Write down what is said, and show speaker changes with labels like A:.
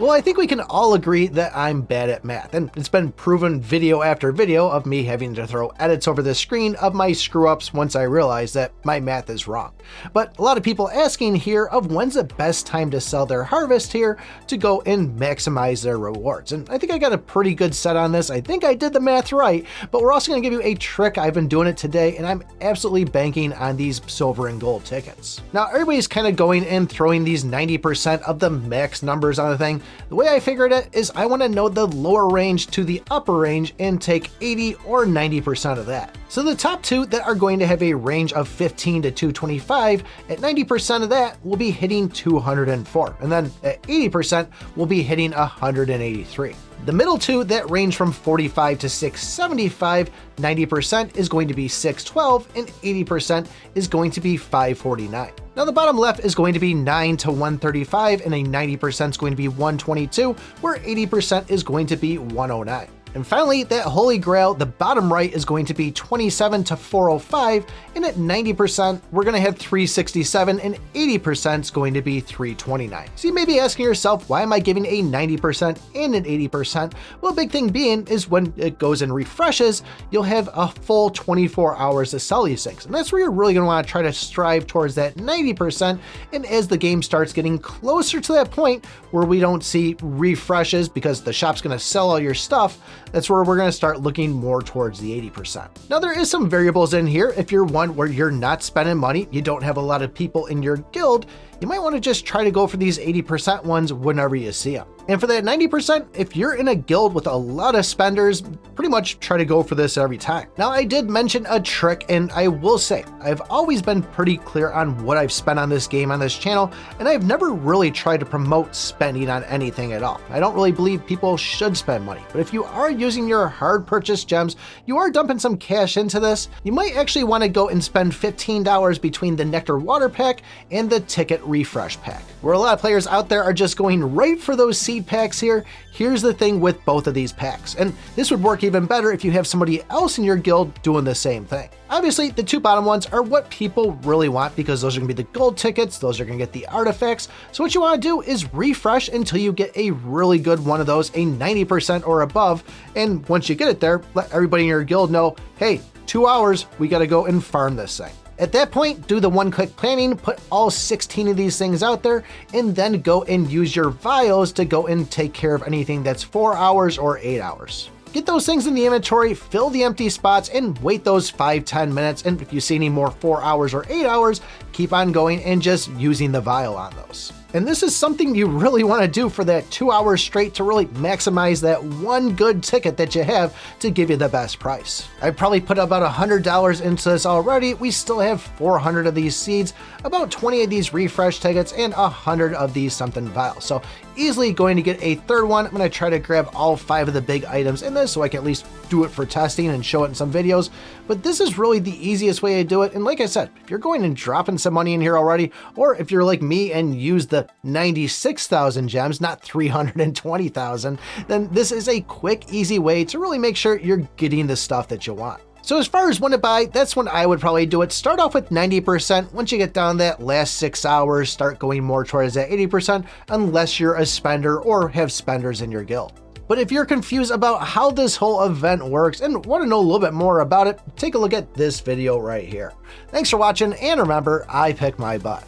A: Well, I think we can all agree that I'm bad at math, and it's been proven video after video of me having to throw edits over the screen of my screw-ups once I realize that my math is wrong. But a lot of people asking here of when's the best time to sell their harvest here to go and maximize their rewards. And I think I got a pretty good set on this. I think I did the math right, but we're also going to give you a trick. I've been doing it today, and I'm absolutely banking on these silver and gold tickets. Now, everybody's kind of going and throwing these 90% of the max numbers on the thing. The way I figured it is I want to know the lower range to the upper range and take 80 or 90% of that. So the top two that are going to have a range of 15 to 225, at 90% of that will be hitting 204, and then at 80% will be hitting 183. The middle two that range from 45 to 675, 90% is going to be 612 and 80% is going to be 549. Now the bottom left is going to be 9 to 135 and a 90% is going to be 122, where 80% is going to be 109. And finally, that holy grail, the bottom right is going to be 27 to 405, and at 90%, we're going to have 367, and 80% is going to be 329. So you may be asking yourself, why am I giving a 90% and an 80%? Well, big thing being is when it goes and refreshes, you'll have a full 24 hours to sell these things. And that's where you're really going to want to try to strive towards that 90%. And as the game starts getting closer to that point where we don't see refreshes because the shop's going to sell all your stuff, that's where we're going to start looking more towards the 80%. Now there is some variables in here. If you're one where you're not spending money, you don't have a lot of people in your guild, you might want to just try to go for these 80% ones whenever you see them. And for that 90%, if you're in a guild with a lot of spenders, pretty much try to go for this every time. Now I did mention a trick, and I will say, I've always been pretty clear on what I've spent on this game on this channel, and I've never really tried to promote spending on anything at all. I don't really believe people should spend money, but if you are using your hard purchased gems, you are dumping some cash into this, you might actually want to go and spend $15 between the Nectar Water Pack and the Ticket Refresh Pack. Where a lot of players out there are just going right for those seed packs here, here's the thing with both of these packs, and this would work even better if you have somebody else in your guild doing the same thing. Obviously, the two bottom ones are what people really want because those are going to be the gold tickets, those are going to get the artifacts. So what you want to do is refresh until you get a really good one of those, a 90% or above, and once you get it there, let everybody in your guild know, hey, 2 hours, we got to go and farm this thing. At that point, do the one-click planning, put all 16 of these things out there, and then go and use your vials to go and take care of anything that's 4 hours or 8 hours. Get those things in the inventory, fill the empty spots, and wait those 5-10 minutes. And if you see any more 4 hours or 8 hours, keep on going and just using the vial on those. And this is something you really want to do for that 2 hours straight to really maximize that one good ticket that you have to give you the best price. I probably put about $100 into this already. We still have 400 of these seeds, about 20 of these refresh tickets, and 100 of these something vials. So easily going to get a third one. I'm going to try to grab all 5 of the big items in this so I can at least do it for testing and show it in some videos. But this is really the easiest way to do it. And like I said, if you're going and dropping some money in here already, or if you're like me and use the 96,000 gems, not 320,000, then this is a quick, easy way to really make sure you're getting the stuff that you want. So as far as when to buy, that's when I would probably do it. Start off with 90%. Once you get down that last 6 hours, start going more towards that 80%, unless you're a spender or have spenders in your guild. But if you're confused about how this whole event works and want to know a little bit more about it, take a look at this video right here. Thanks for watching, and remember, I pick my butt.